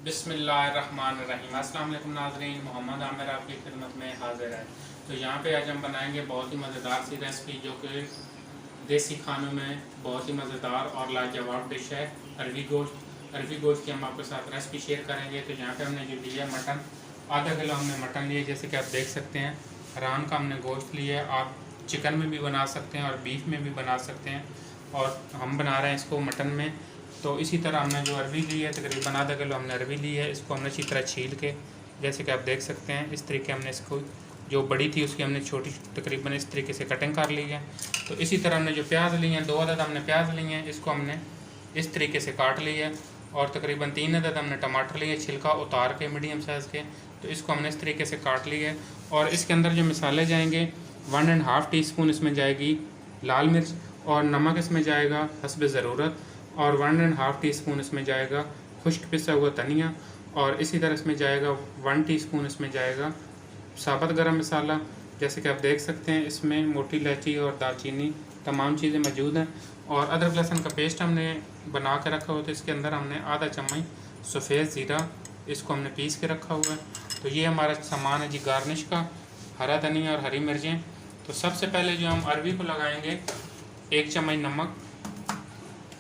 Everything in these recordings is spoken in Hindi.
बिस्मिल्लाहिर्रहमानिर्रहीम। अस्सलाम वालेकुम नाज़रीन, मोहम्मद आमिर आपकी खिदमत में हाजिर है। तो यहाँ पे आज हम बनाएंगे बहुत ही मज़ेदार सी रेसिपी जो कि देसी खानों में बहुत ही मज़ेदार और लाजवाब डिश है, अरवी गोश्त। अरवी गोश्त की हम आपके साथ रेसिपी शेयर करेंगे। तो यहाँ पे हमने जो लिया मटन, आधा किलो हमने मटन लिया, जैसे कि आप देख सकते हैं। रान का हमने गोश्त लिया है, आप चिकन में भी बना सकते हैं और बीफ में भी बना सकते हैं, और हम बना रहे हैं इसको मटन में। तो इसी तरह हमने जो अरवी ली है, तकरीबन आधा किलो हमने अरवी ली है। इसको हमने अच्छी तरह छील के, जैसे कि आप देख सकते हैं, इस तरीके हमने इसको, जो बड़ी थी उसकी हमने छोटी तकरीबन इस तरीके से कटिंग कर ली है। तो इसी तरह हमने जो प्याज ली हैं, 2 अदद हमने प्याज लिए हैं, इसको हमने इस तरीके से काट लिया है। और तकरीबन 3 अदद हमने टमाटर लिए, छिलका उतार के मीडियम साइज़ के, तो इसको हमने इस तरीके से काट लिया है। और इसके अंदर जो मसाले जाएंगे, 1.5 टीस्पून इसमें जाएगी लाल मिर्च, और नमक इसमें जाएगा हस्ब ज़रूरत, और 1.5 टीस्पून इसमें जाएगा खुश्क पिसा हुआ धनिया, और इसी तरह इसमें जाएगा 1 टीस्पून इसमें जाएगा साबुत गरम मसाला। जैसे कि आप देख सकते हैं, इसमें मोटी इलायची और दालचीनी तमाम चीज़ें मौजूद हैं। और अदरक लहसुन का पेस्ट हमने बना के रखा हुआ, तो इसके अंदर हमने आधा चम्मच सफ़ेद ज़ीरा, इसको हमने पीस के रखा हुआ है। तो ये हमारा सामान है जी गार्निश का, हरा धनिया और हरी मिर्चें। तो सबसे पहले जो हम अरवी को लगाएंगे, 1 चम्मच नमक,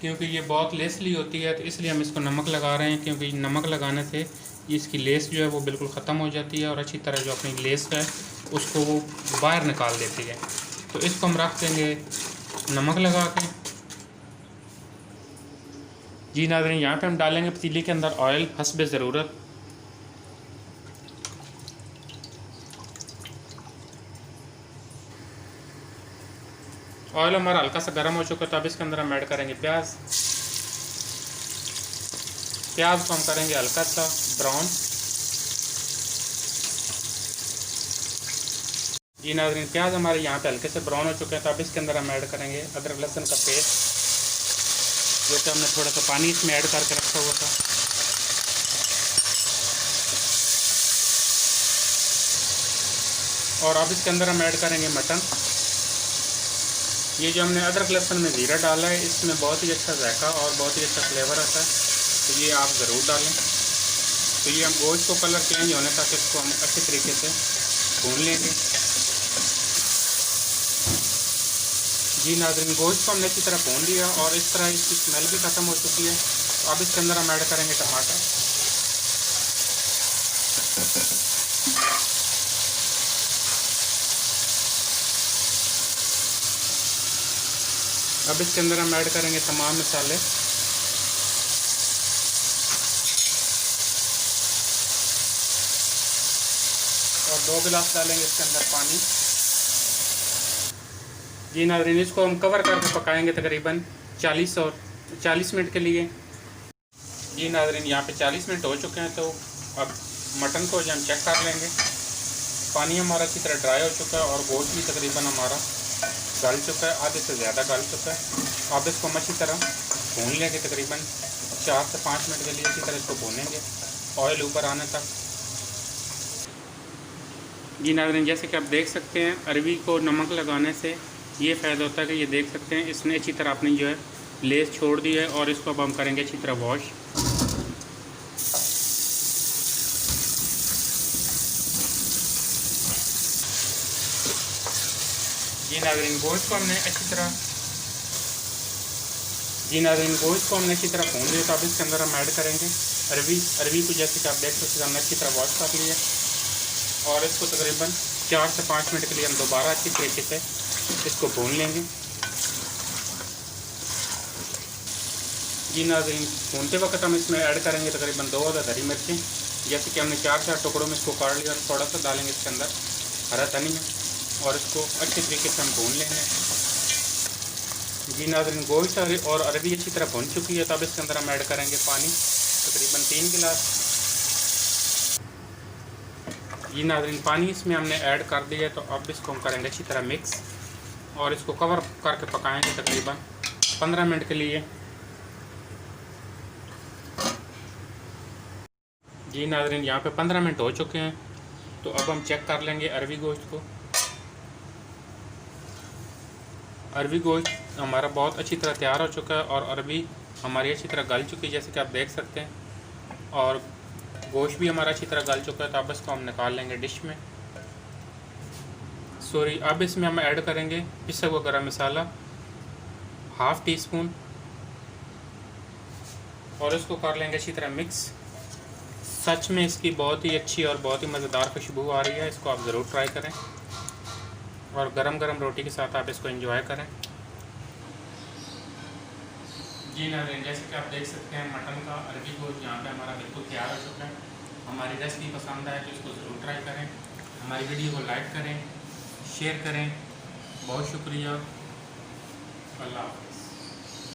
क्योंकि ये बहुत लेसली होती है तो इसलिए हम इसको नमक लगा रहे हैं, क्योंकि नमक लगाने से इसकी लेस जो है वो बिल्कुल ख़त्म हो जाती है और अच्छी तरह जो अपनी लेस है उसको वो बाहर निकाल देती है। तो इसको हम रख देंगे नमक लगा के। जी नाज़रीन, यहाँ पे हम डालेंगे पतीली के अंदर ऑयल हस्ब ज़रूरत। ऑयल हमारा हल्का सा गर्म हो चुका है, तो अब इसके अंदर हम ऐड करेंगे प्याज। प्याज को हम करेंगे हल्का सा ब्राउन। जी नाज़रीन, प्याज हमारे यहाँ पे हल्के से ब्राउन हो चुके हैं, तो अब इसके अंदर हम ऐड करेंगे अदरक लहसुन का पेस्ट, जो कि हमने थोड़ा सा पानी इसमें ऐड करके रखा हुआ था। और अब इसके अंदर हम ऐड करेंगे मटन। ये जो हमने अदरक लहसुन में ज़ीरा डाला है, इसमें बहुत ही अच्छा जायका और बहुत ही अच्छा फ्लेवर आता है, तो ये आप ज़रूर डालें। तो ये हम गोश्त को कलर चेंज होने तक इसको हम अच्छे तरीके से भून लेंगे। जी नाज़रीन, गोश्त को हमने अच्छी तरह भून लिया और इस तरह इसकी स्मेल भी ख़त्म हो चुकी है। तो अब इसके अंदर हम ऐड करेंगे टमाटर। अब इसके अंदर हम ऐड करेंगे तमाम मसाले। और 2 गिलास डालेंगे इसके अंदर पानी। जी नाज़रीन, इसको हम कवर करके पकाएंगे तकरीबन 40 मिनट के लिए। जी नाज़रीन, यहाँ पे 40 मिनट हो चुके हैं। तो अब मटन को जो हम चेक कर लेंगे, पानी हमारा अच्छी तरह ड्राई हो चुका है और गोश्त भी तकरीबन हमारा गल चुका है, आधे से ज़्यादा गल चुका है। अब इसको हम अच्छी तरह भून लेंगे, तकरीबन 4 से 5 मिनट के लिए अच्छी तरह इसको भूनेंगे ऑयल ऊपर आने तक। जी नाज़रीन, जैसे कि आप देख सकते हैं, अरवी को नमक लगाने से ये फ़ायदा होता है कि ये देख सकते हैं इसने अच्छी तरह अपनी जो है लेस छोड़ दी है। और इसको अब हम करेंगे अच्छी तरह वॉश। जी नाज़रीन, गोश्त को हमने अच्छी तरह भून लिया। तो अब इसके अंदर हम ऐड करेंगे अरवी को, जैसे कि आप देख सकते हैं हमने अच्छी तरह वॉश कर लिया और इसको तकरीबन 4 से 5 मिनट के लिए हम दोबारा अच्छी तरीके से इसको भून लेंगे। जी नाज़रीन, भूनते वक्त हम इसमें ऐड करेंगे तकरीबन 2 अदद हरी मिर्चें, जैसे कि हमने 4 टुकड़ों में इसको काट लिया। और थोड़ा सा डालेंगे इसके अंदर हरा धनिया और इसको अच्छे तरीके से हम भून लेंगे। जी नाज़रीन, गोश्त और अरवी अच्छी तरह भून चुकी है। तो अब इसके अंदर हम ऐड करेंगे पानी, तकरीबन 3 गिलास। जी नाज़रीन, पानी इसमें हमने ऐड कर दिया है। तो अब इसको हम करेंगे अच्छी तरह मिक्स और इसको कवर करके पकाएंगे तकरीबन 15 मिनट के लिए। जी नाज़रीन, यहाँ पे 15 मिनट हो चुके हैं। तो अब हम चेक कर लेंगे अरवी गोश्त को। अरवी गोश्त हमारा बहुत अच्छी तरह तैयार हो चुका है और अरवी हमारी अच्छी तरह गल चुकी है, जैसे कि आप देख सकते हैं। और गोश्त भी हमारा अच्छी तरह गल चुका है, तो अब इसको हम निकाल लेंगे डिश में। सॉरी, अब इसमें हम ऐड करेंगे पिसा हुआ गरम मसाला 1/2 टीस्पून और इसको कर लेंगे अच्छी तरह मिक्स। सच में इसकी बहुत ही अच्छी और बहुत ही मज़ेदार खुशबू आ रही है, इसको आप ज़रूर ट्राई करें और गरम गरम रोटी के साथ आप इसको एंजॉय करें। जी नाज़रीन, जैसे कि आप देख सकते हैं मटन का अरबी गोश्त यहाँ पे हमारा बिल्कुल तैयार हो चुका है। हमारी रेसिपी पसंद आए तो इसको ज़रूर ट्राई करें, हमारी वीडियो को लाइक करें, शेयर करें। बहुत शुक्रिया, अल्लाह हाफ़िज़।